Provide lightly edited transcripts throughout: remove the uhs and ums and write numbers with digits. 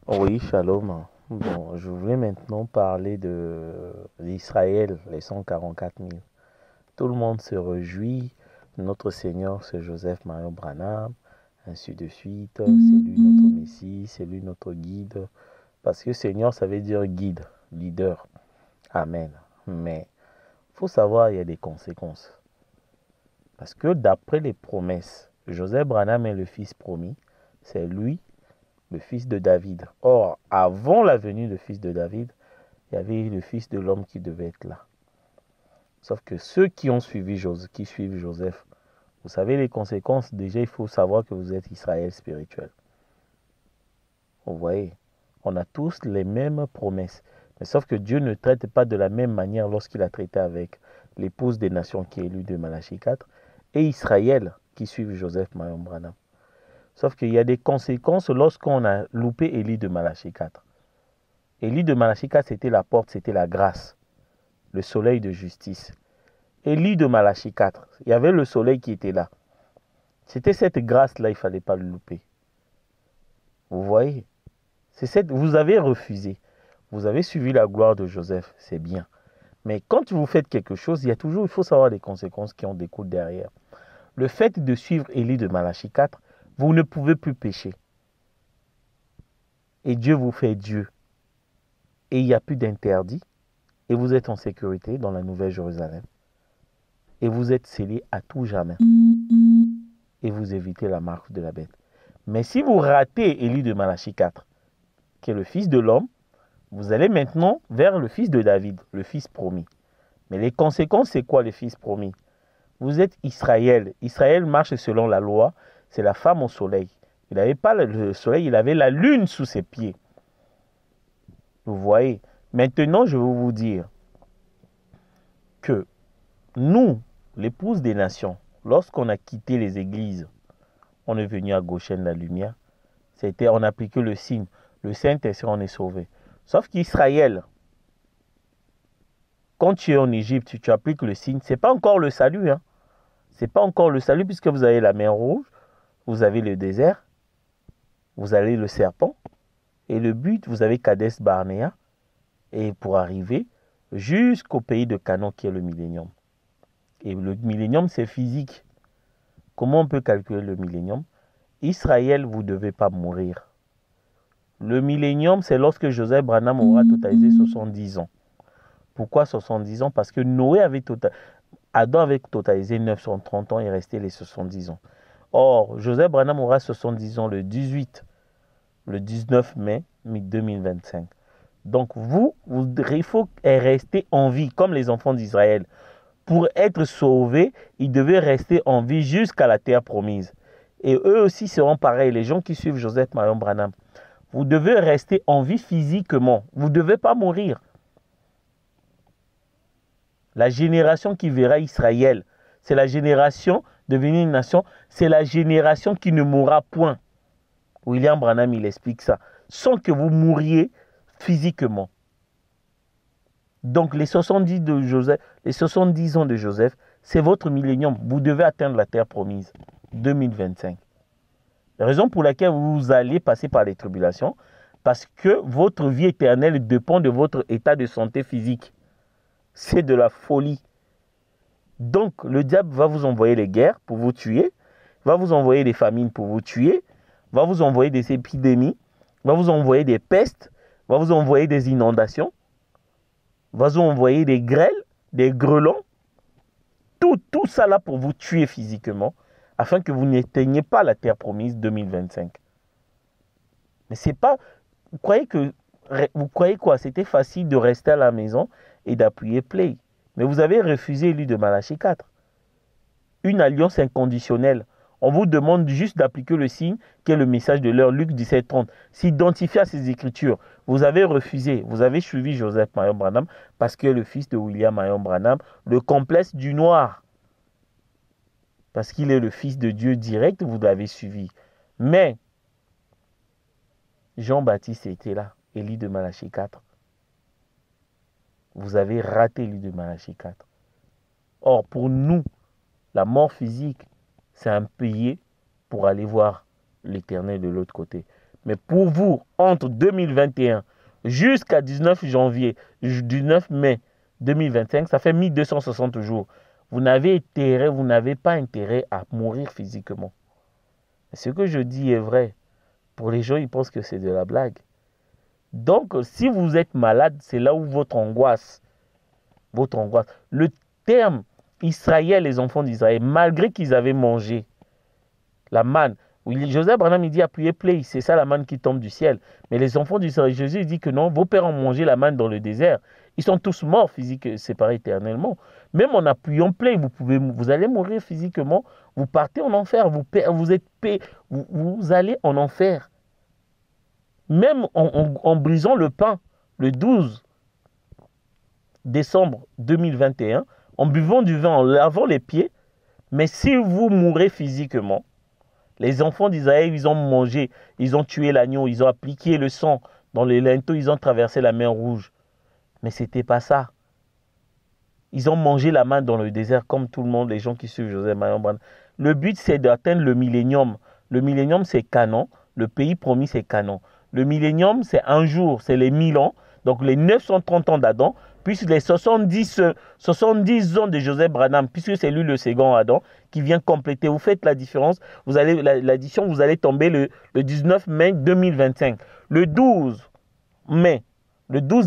Oui, shalom. Bon, je voulais maintenant parler d'Israël, les 144 000. Tout le monde se réjouit. Notre Seigneur, c'est Joseph Mario Branham, ainsi de suite. C'est lui notre Messie, c'est lui notre guide. Parce que Seigneur, ça veut dire guide, leader. Amen. Mais il faut savoir, il y a des conséquences. Parce que d'après les promesses, Joseph Branham est le fils promis. C'est lui le fils de David. Or, avant la venue du fils de David, il y avait le fils de l'homme qui devait être là. Sauf que ceux qui ont suivi Joseph, qui suivent Joseph, vous savez les conséquences. Déjà, il faut savoir que vous êtes Israël spirituel. Vous voyez, on a tous les mêmes promesses. Mais sauf que Dieu ne traite pas de la même manière lorsqu'il a traité avec l'épouse des nations qui est élue de Malachie 4 et Israël qui suivent Joseph Mayon Branham. Sauf qu'il y a des conséquences lorsqu'on a loupé Élie de Malachie 4. Élie de Malachie 4, c'était la porte, c'était la grâce, le soleil de justice. Élie de Malachie 4, il y avait le soleil qui était là. C'était cette grâce-là, il ne fallait pas le louper. Vous voyez, vous avez refusé. Vous avez suivi la gloire de Joseph, c'est bien. Mais quand vous faites quelque chose, il faut savoir les conséquences qui en découlent derrière. Le fait de suivre Élie de Malachie 4, vous ne pouvez plus pécher. Et Dieu vous fait Dieu. Et il n'y a plus d'interdit. Et vous êtes en sécurité dans la Nouvelle Jérusalem. Et vous êtes scellé à tout jamais. Et vous évitez la marque de la bête. Mais si vous ratez Élie de Malachie 4, qui est le fils de l'homme, vous allez maintenant vers le fils de David, le fils promis. Mais les conséquences, c'est quoi le fils promis? Vous êtes Israël. Israël marche selon la loi. C'est la femme au soleil. Il n'avait pas le soleil, il avait la lune sous ses pieds. Vous voyez. Maintenant, je vais vous dire que nous, l'épouse des nations, lorsqu'on a quitté les églises, on est venu à Goshen la lumière. On a appliqué le signe. Le Saint-Esprit, on est sauvé. Sauf qu'Israël, quand tu es en Égypte, tu appliques le signe. Ce n'est pas encore le salut. Ce n'est pas encore le salut puisque vous avez la mer rouge, vous avez le désert, vous avez le serpent. Et le but, vous avez Kadesh Barnea. Et pour arriver jusqu'au pays de Canaan qui est le millénium. Et le millénium, c'est physique. Comment on peut calculer le millénium? Israël, vous ne devez pas mourir. Le millénium, c'est lorsque Joseph Branham aura totalisé 70 ans. Pourquoi 70 ans? Parce que Adam avait totalisé 930 ans et resté les 70 ans. Or, Joseph Branham aura 70 ans le 19 mai 2025. Donc, il faut rester en vie, comme les enfants d'Israël. Pour être sauvés, ils devaient rester en vie jusqu'à la terre promise. Et eux aussi seront pareils, les gens qui suivent Joseph Mayon Branham. Vous devez rester en vie physiquement. Vous ne devez pas mourir. La génération qui verra Israël, c'est la génération devenir une nation, c'est la génération qui ne mourra point. William Branham, il explique ça. Sans que vous mouriez physiquement. Donc les 70 ans de Joseph, c'est votre millénium. Vous devez atteindre la terre promise. 2025. La raison pour laquelle vous allez passer par les tribulations, parce que votre vie éternelle dépend de votre état de santé physique. C'est de la folie. Donc, le diable va vous envoyer les guerres pour vous tuer, va vous envoyer des famines pour vous tuer, va vous envoyer des épidémies, va vous envoyer des pestes, va vous envoyer des inondations, va vous envoyer des grêles, des grêlons, tout ça là pour vous tuer physiquement, afin que vous n'atteigniez pas la terre promise 2025. Mais c'est pas... Vous croyez quoi? C'était facile de rester à la maison et d'appuyer play. Mais vous avez refusé lui de Malachie 4. Une alliance inconditionnelle. On vous demande juste d'appliquer le signe qui est le message de l'heure, Luc 17:30. S'identifier à ces écritures. Vous avez refusé. Vous avez suivi Joseph Mayon Branham parce que le fils de William Mayon Branham, le complexe du noir. Parce qu'il est le fils de Dieu direct, vous l'avez suivi. Mais Jean-Baptiste était là. Élie de Malachie 4. Vous avez raté Élie de Malachie 4. Or, pour nous, la mort physique, c'est un payer pour aller voir l'Éternel de l'autre côté. Mais pour vous, entre 2021 jusqu'à 19 mai 2025, ça fait 1260 jours. Vous n'avez pas intérêt à mourir physiquement. Ce que je dis est vrai. Pour les gens, ils pensent que c'est de la blague. Donc, si vous êtes malade, c'est là où votre angoisse. Le terme Israël, les enfants d'Israël, malgré qu'ils avaient mangé la manne, Joseph Branham, il dit appuyez play, c'est ça la manne qui tombe du ciel. Mais les enfants d'Israël, Jésus dit que non, vos pères ont mangé la manne dans le désert. Ils sont tous morts physiquement, séparés éternellement. Même en appuyant play, vous allez mourir physiquement, vous partez en enfer, vous allez en enfer. Même en brisant le pain, le 12 décembre 2021, en buvant du vin, en lavant les pieds, mais si vous mourrez physiquement, les enfants d'Israël, ils ont mangé, ils ont tué l'agneau, ils ont appliqué le sang dans les linteaux, ils ont traversé la mer Rouge. Mais ce n'était pas ça. Ils ont mangé la manne dans le désert, comme tout le monde, les gens qui suivent Joseph Marion Branham. Le but, c'est d'atteindre le millénium. Le millénium, c'est Canaan. Le pays promis, c'est Canaan. Le millénium, c'est un jour, c'est les 1000 ans. Donc les 930 ans d'Adam, puis les 70 ans de Joseph Branham, puisque c'est lui le second Adam, qui vient compléter. Vous faites la différence, l'addition, vous allez tomber le 19 mai 2025. Le 12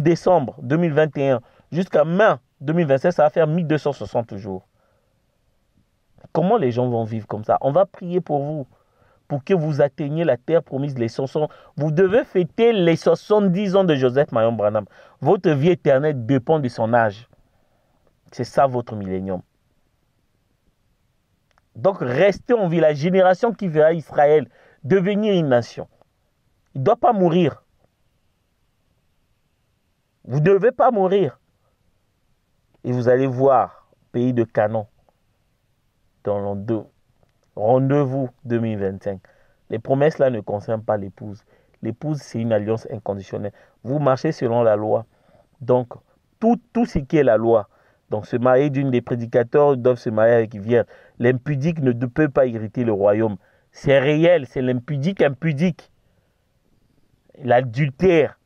décembre 2021 jusqu'à mai 2025, ça va faire 1260 jours. Comment les gens vont vivre comme ça? On va prier pour vous, pour que vous atteigniez la terre promise. Vous devez fêter les 70 ans de Joseph Marion Branham. Votre vie éternelle dépend de son âge. C'est ça votre millénium. Donc restez en vie. La génération qui verra Israël devenir une nation, il ne doit pas mourir. Vous ne devez pas mourir. Et vous allez voir, pays de Canaan, dans le rendez-vous 2025. Les promesses là ne concernent pas l'épouse. L'épouse, c'est une alliance inconditionnelle. Vous marchez selon la loi. Donc, tout ce qui est la loi. Donc, se marier d'une des prédicateurs doivent se marier avec une vierge. L'impudique ne peut pas hériter le royaume. C'est réel, c'est l'impudique impudique. L'adultère,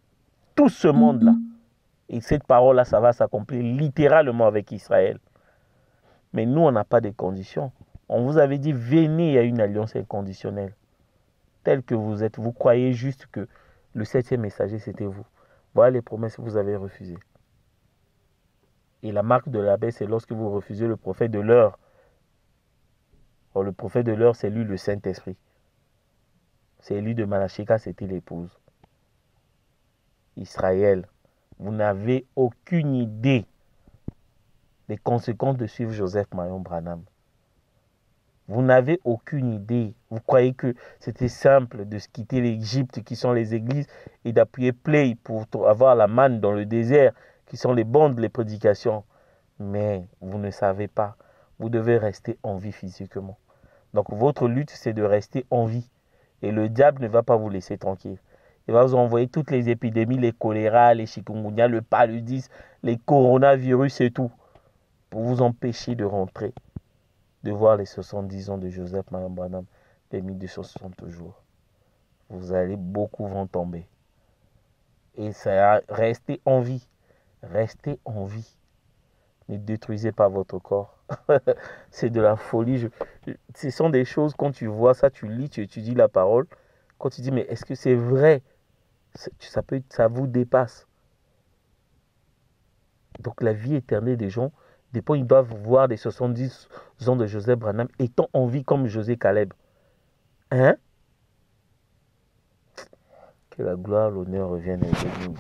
tout ce monde-là. Et cette parole-là, ça va s'accomplir littéralement avec Israël. Mais nous, on n'a pas de conditions. On vous avait dit, venez à une alliance inconditionnelle. Tel que vous êtes. Vous croyez juste que le 7e messager, c'était vous. Voilà les promesses que vous avez refusées. Et la marque de la baisse, c'est lorsque vous refusez le prophète de l'heure. Or, le prophète de l'heure, c'est lui le Saint-Esprit. C'est lui de Malachika, c'était l'épouse. Israël, vous n'avez aucune idée des conséquences de suivre Joseph Marion Branham. Vous n'avez aucune idée. Vous croyez que c'était simple de quitter l'Égypte, qui sont les églises, et d'appuyer play pour avoir la manne dans le désert, qui sont les bandes, les prédications. Mais vous ne savez pas. Vous devez rester en vie physiquement. Donc votre lutte, c'est de rester en vie. Et le diable ne va pas vous laisser tranquille. Il va vous envoyer toutes les épidémies, les choléra, les chikungunya, le paludisme, les coronavirus et tout, pour vous empêcher de rentrer, de voir les 70 ans de Joseph Marion Branham, les 1260 jours. Beaucoup vont tomber. Et ça, restez en vie. Restez en vie. Ne détruisez pas votre corps. C'est de la folie. Ce sont des choses, quand tu vois ça, tu lis, tu étudies la parole. Quand tu dis, mais est-ce que c'est vrai? Ça vous dépasse. Donc la vie éternelle des gens dépend, ils doivent voir les 70 ans de Joseph Branham étant en vie comme José Caleb. Hein? Que la gloire, l'honneur reviennent à nous.